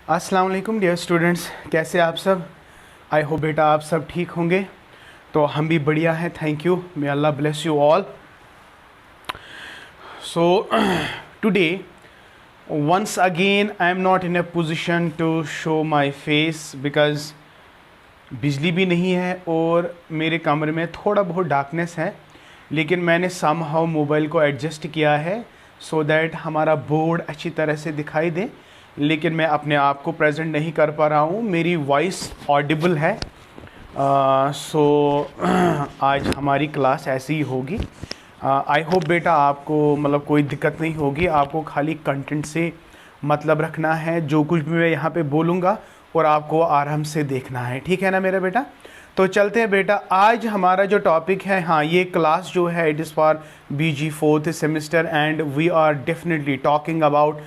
अस्सलाम वालेकुम dear students, कैसे आप सब। आई होप बेटा आप सब ठीक होंगे। तो हम भी बढ़िया हैं, thank you, may Allah bless you all. So today once again I am not in a position to show my face because बिजली भी नहीं है और मेरे कमरे में थोड़ा बहुत डार्कनेस है, लेकिन मैंने समहाउ मोबाइल को एडजस्ट किया है सो दैट हमारा बोर्ड अच्छी तरह से दिखाई दे, लेकिन मैं अपने आप को प्रेजेंट नहीं कर पा रहा हूँ। मेरी वॉइस ऑडिबल है। सो आज हमारी क्लास ऐसी ही होगी। आई होप बेटा आपको मतलब कोई दिक्कत नहीं होगी, आपको खाली कंटेंट से मतलब रखना है। जो कुछ भी मैं यहाँ पे बोलूँगा और आपको आराम से देखना है, ठीक है ना मेरा बेटा। तो चलते हैं बेटा, आज हमारा जो टॉपिक है, हाँ ये क्लास जो है it is for BG 4th semester and we are definitely talking about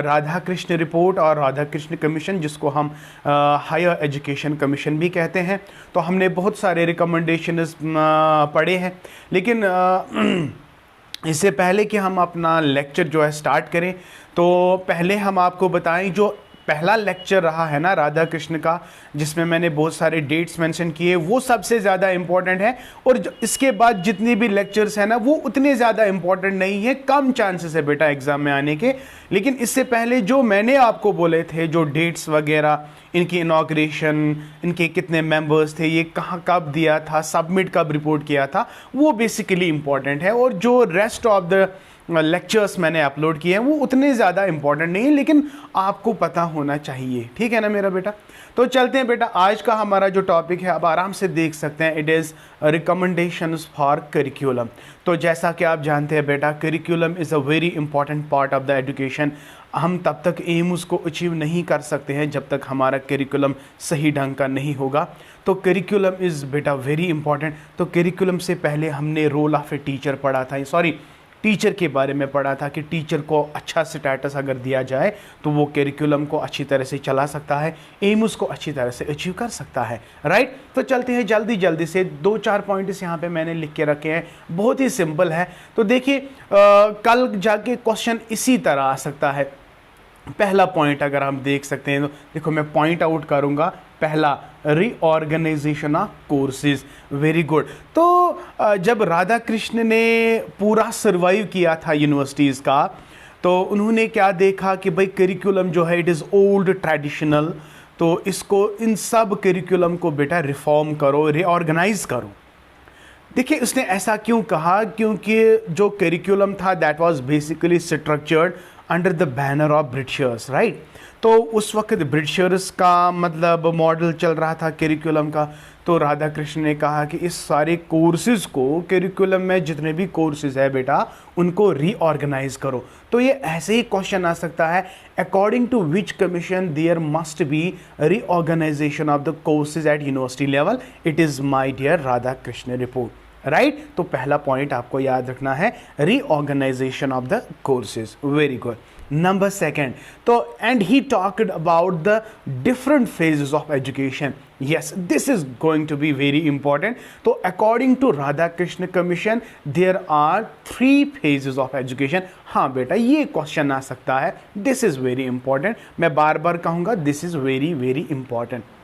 Radha Krishna report और राधा कृष्ण कमीशन, जिसको हम हायर एजुकेशन कमीशन भी कहते हैं। तो हमने बहुत सारे रिकमेंडेशंस पढ़े हैं, लेकिन इससे पहले कि हम अपना लेक्चर जो है स्टार्ट करें, तो पहले हम आपको बताएं जो पहला लेक्चर रहा है ना राधा कृष्ण का, जिसमें मैंने बहुत सारे डेट्स मेंशन किए, वो सबसे ज़्यादा इम्पॉर्टेंट है। और इसके बाद जितने भी लेक्चर्स हैं ना वो उतने ज़्यादा इम्पॉर्टेंट नहीं है, कम चांसेस है बेटा एग्ज़ाम में आने के। लेकिन इससे पहले जो मैंने आपको बोले थे, जो डेट्स वगैरह, इनकी इनॉग्रेशन, इनके कितने मेंबर्स थे, ये कहाँ कब दिया था, सबमिट कब रिपोर्ट किया था, वो बेसिकली इम्पॉर्टेंट है। और जो रेस्ट ऑफ द लेक्चर्स मैंने अपलोड किए हैं वो उतने ज़्यादा इंपॉर्टेंट नहीं है, लेकिन आपको पता होना चाहिए, ठीक है ना मेरा बेटा। तो चलते हैं बेटा, आज का हमारा जो टॉपिक है, अब आराम से देख सकते हैं, it is recommendations for curriculum. तो जैसा कि आप जानते हैं बेटा, curriculum is a very important part of the education. हम तब तक एम्स को अचीव नहीं कर सकते हैं जब तक हमारा करिकुलम सही ढंग का नहीं होगा। तो करिकुलम इज़ बेटा वेरी इंपॉर्टेंट। तो करिकुलम से पहले हमने रोल ऑफ ए टीचर पढ़ा था, टीचर के बारे में पढ़ा था कि टीचर को अच्छा स्टेटस अगर दिया जाए तो वो करिकुलम को अच्छी तरह से चला सकता है, एम्स को अच्छी तरह से अचीव कर सकता है, राइट। तो चलते हैं जल्दी जल्दी से, 2-4 पॉइंट्स यहाँ पे मैंने लिख के रखे हैं, बहुत ही सिंपल है। तो देखिए कल जाके क्वेश्चन इसी तरह आ सकता है। पहला पॉइंट अगर हम देख सकते हैं तो देखो मैं पॉइंट आउट करूंगा, पहला reorganization of courses, very good. तो जब राधा कृष्ण ने पूरा सर्वाइव किया था यूनिवर्सिटीज़ का, तो उन्होंने क्या देखा कि भाई करिकुलम जो है इट इज़ ओल्ड ट्रेडिशनल, तो इसको इन सब करिकुलम को बेटा रिफॉर्म करो, रीऑर्गेनाइज करो। देखिए उसने ऐसा क्यों कहा, क्योंकि जो करिकुलम था that was basically structured under the banner of Britishers, right. तो उस वक्त ब्रिटिशर्स का मतलब मॉडल चल रहा था करिकुलम का। तो राधा कृष्ण ने कहा कि इस सारे कोर्सेज को, करिकुलम में जितने भी कोर्सेज है बेटा, उनको रीऑर्गेनाइज करो। तो ये ऐसे ही क्वेश्चन आ सकता है, according to which commission there must be reorganisation of the courses at university level, it is my dear Radha Krishna report, right. तो पहला पॉइंट आपको याद रखना है, reorganisation of the courses, very good. Number second, तो and he talked about the different phases of education. yes, this is going to be very important. तो according to Radha Krishna commission there are 3 phases of education। हाँ बेटा ये question आ सकता है, this is very important, मैं बार बार कहूँगा this is very very important।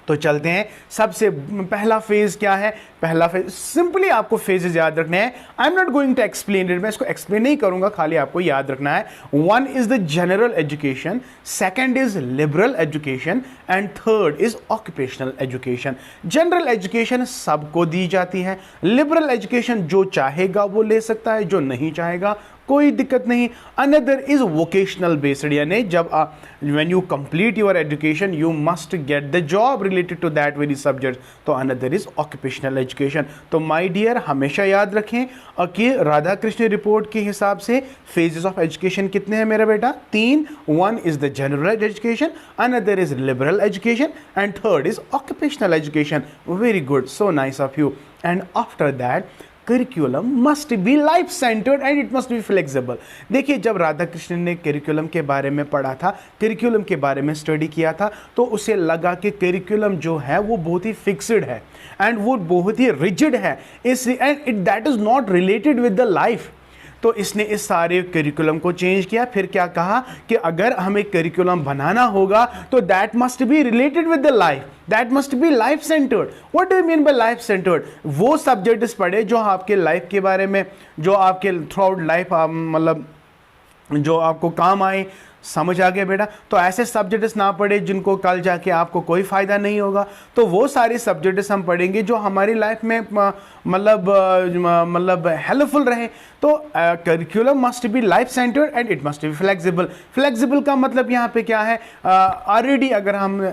तो चलते हैं, सबसे पहला फेज क्या है, पहला फेज सिंपली आपको फेजेस याद रखने हैं। I am not going to explain it, मैं इसको एक्सप्लेन नहीं करूंगा, खाली आपको याद रखना है। 1 is the general education, 2nd is liberal education and 3rd is occupational education. General education सबको दी जाती है, लिबरल एजुकेशन जो चाहेगा वो ले सकता है, जो नहीं चाहेगा कोई दिक्कत नहीं। अनदर इज वोकेशनल बेस्ड, यानी जब when you complete your education you must get the job related to that very subject, तो अनदर इज ऑक्यूपेशनल एजुकेशन। तो माय डियर हमेशा याद रखें कि राधा कृष्ण रिपोर्ट के हिसाब से फेजेस ऑफ एजुकेशन कितने हैं मेरा बेटा, 3। 1 is the general education, another is liberal education and 3rd is occupational education, very good, so nice of you. And after that curriculum must B life centred and it must be flexible. देखिए जब राधा कृष्ण ने curriculum के बारे में पढ़ा था, curriculum के बारे में स्टडी किया था, तो उसे लगा कि करिकुलम जो है वो बहुत ही फिक्स्ड है एंड वो बहुत ही रिजिड है, इस and that is not related with the life. तो इसने इस सारे करिकुलम को चेंज किया। फिर क्या कहा कि अगर हमें करिकुलम बनाना होगा तो that must be related with the life, that must be life centred. What do you mean by life centred? वो सब्जेक्ट्स पढ़े जो आपके लाइफ के बारे में, जो आपके थ्रू आउट लाइफ मतलब जो आपको काम आए। समझ आ गया बेटा? तो ऐसे सब्जेक्ट्स ना पढ़े जिनको कल जाके आपको कोई फ़ायदा नहीं होगा। तो वो सारे सब्जेक्ट्स हम पढ़ेंगे जो हमारी लाइफ में मतलब हेल्पफुल रहे। तो curriculum must B life centred and it must be flexible. Flexible का मतलब यहाँ पे क्या है? ऑलरेडी अगर हम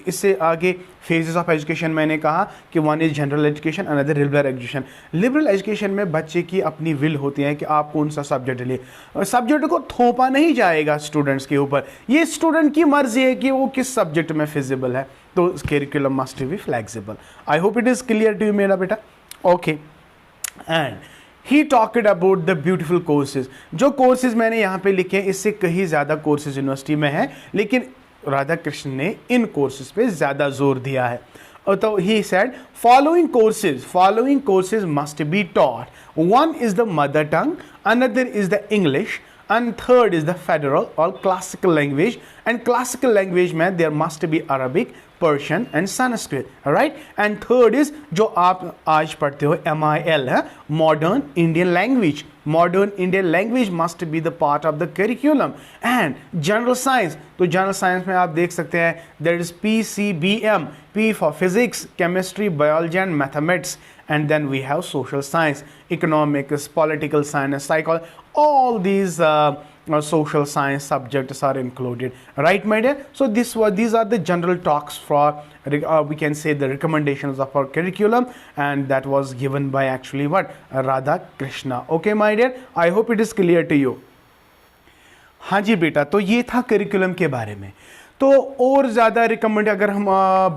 इससे आगे फेजेस ऑफ एजुकेशन मैंने कहा कि one is general education, another liberal education. Liberal education में बच्चे की अपनी विल होती है कि आप कौन सा सब्जेक्ट ले। सब्जेक्ट को थोपा नहीं जाएगा स्टूडेंट्स के ऊपर, ये स्टूडेंट की मर्जी है कि वो किस सब्जेक्ट में फिजिबल है। तो curriculum must be flexible. I hope it is clear to you मेरा बेटा? Okay. And he talked about the beautiful courses. जो कोर्सेज मैंने यहाँ पे लिखे हैं इससे कहीं ज़्यादा कोर्सेज यूनिवर्सिटी में है, लेकिन राधा कृष्ण ने इन कोर्सेज पे ज़्यादा जोर दिया है। तो he said following courses must be taught. One is the mother tongue, another is the English, and third is the federal or classical language. And classical language में there must be Arabic, Persian and Sanskrit, right? And third is जो आप आज पढ़ते हो MIL है, Modern Indian Language. Modern Indian Language must be the part of the curriculum. And General Science, तो General Science में आप देख सकते हैं there is PCBM, P for Physics, Chemistry, Biology and Mathematics. And then we have Social Science, Economics, Political Science, Psychology. All these social science subjects are included, right my dear? So these are the general talks for we can say the recommendations of our curriculum, and that was given by actually what? Radha Krishna. Okay my dear, I hope it is clear to you. हाँ जी बेटा, तो ये था curriculum के बारे में। तो और ज़्यादा रिकमेंड अगर हम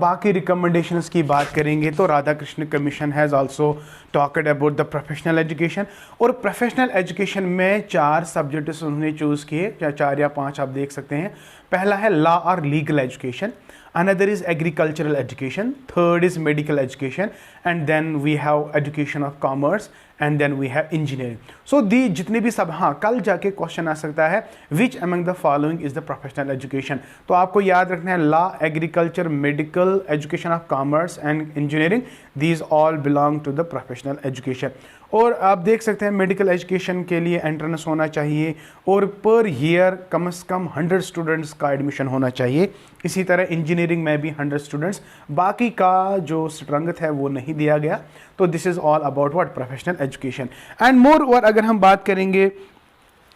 बाकी रिकमेंडेशंस की बात करेंगे तो Radha Krishna commission has also talked about the professional education. और प्रोफेशनल एजुकेशन में 4 सब्जेक्ट्स उन्होंने चूज़ किए, या 4 या 5 आप देख सकते हैं। पहला है लॉ और legal education, another is agricultural education, third is medical education, and then we have education of commerce, and then we have engineering. So the जितने भी सब, हाँ कल जाके क्वेश्चन आ सकता है which among the following is the professional education। तो आपको याद रखना है law, agriculture, medical, education of commerce and engineering, these all belong to the professional education। और आप देख सकते हैं मेडिकल एजुकेशन के लिए एंट्रेंस होना चाहिए और पर ईयर कम से कम 100 स्टूडेंट्स का एडमिशन होना चाहिए। इसी तरह इंजीनियरिंग में भी 100 स्टूडेंट्स, बाकी का जो स्ट्रेंथ है वो नहीं दिया गया। तो this is all about what? Professional education. And more over अगर हम बात करेंगे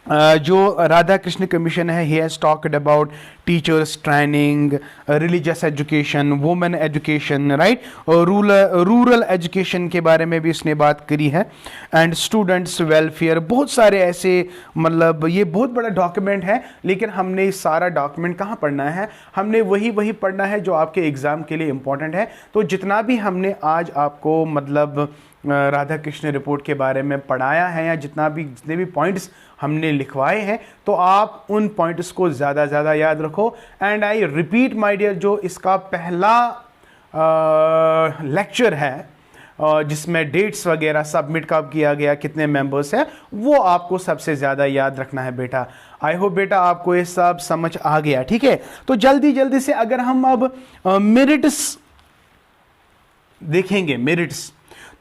जो राधा कृष्ण कमीशन है, he has talked about teachers training, religious education, women education, right, rural education के बारे में भी इसने बात करी है, एंड स्टूडेंट्स वेलफेयर। बहुत सारे ऐसे, मतलब ये बहुत बड़ा डॉक्यूमेंट है, लेकिन हमने सारा डॉक्यूमेंट कहाँ पढ़ना है? हमने वही पढ़ना है जो आपके एग्ज़ाम के लिए इम्पॉर्टेंट है। तो जितना भी हमने आज आपको मतलब राधा कृष्ण रिपोर्ट के बारे में पढ़ाया है, या जितने भी पॉइंट्स हमने लिखवाए हैं, तो आप उन पॉइंट्स को ज़्यादा याद रखो। And I repeat my dear, जो इसका पहला लेक्चर है जिसमें डेट्स वगैरह सबमिट कब किया गया, कितने मेंबर्स हैं, वो आपको सबसे ज़्यादा याद रखना है बेटा। आई होप बेटा आपको ये सब समझ आ गया, ठीक है? तो जल्दी से अगर हम अब मेरिट्स देखेंगे, मेरिट्स,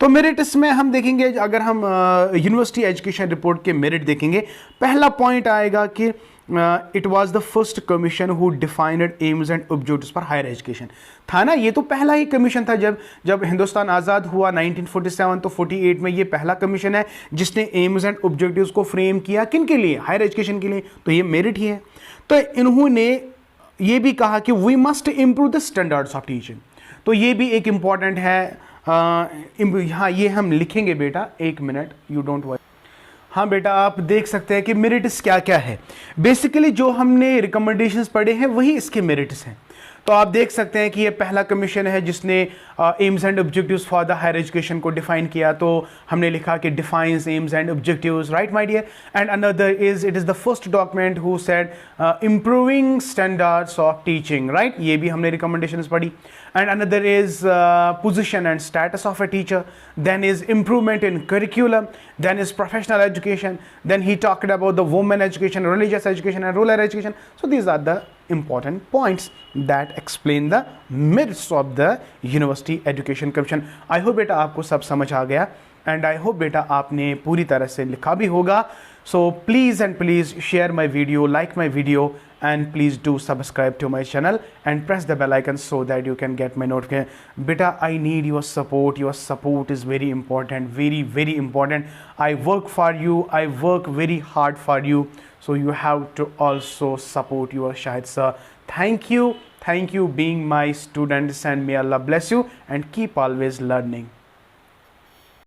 तो मेरिट्स में हम देखेंगे, अगर हम यूनिवर्सिटी एजुकेशन रिपोर्ट के मेरिट देखेंगे, पहला पॉइंट आएगा कि it was the first commission who defined aims and objectives for higher education. था ना, ये तो पहला ही कमीशन था। जब हिंदुस्तान आज़ाद हुआ 1947, तो 48 में ये पहला कमीशन है जिसने एम्स एंड ऑब्जेक्टिव्स को फ्रेम किया। किन के लिए? हायर एजुकेशन के लिए। तो ये मेरिट ही है। तो इन्होंने ये भी कहा कि we must improve the standards of teaching. तो ये भी एक इम्पॉर्टेंट है। हाँ, ये हम लिखेंगे बेटा, 1 मिनट, यू डोंट वरी। हाँ बेटा, आप देख सकते हैं कि मेरिट्स क्या क्या है। बेसिकली जो हमने रिकमेंडेशंस पढ़े हैं वही इसके मेरिट्स हैं। तो आप देख सकते हैं कि ये पहला कमीशन है जिसने aims and objectives for the higher education को डिफाइन किया। तो हमने लिखा कि defines aims and objectives, right my dear. And another is it is the first document who said improving standards of teaching, right, ये भी हमने रिकमेंडेशंस पढ़ी। And another is position and status of a teacher. Then is improvement in curriculum. Then is professional education. Then he talked about the women education, religious education and rural education. So these are the important points that explain the merits of the University Education Commission. I hope बेटा आपको सब समझ आ गया and I hope बेटा आपने पूरी तरह से लिखा भी होगा. So please and please share my video, like my video, and please do subscribe to my channel and press the bell icon so that you can get my notification. Beta, I need your support. Your support is very important, very, very important. I work for you. I work very hard for you. So you have to also support your Shahid sir. Thank you. Thank you being my students, and may Allah bless you and keep always learning.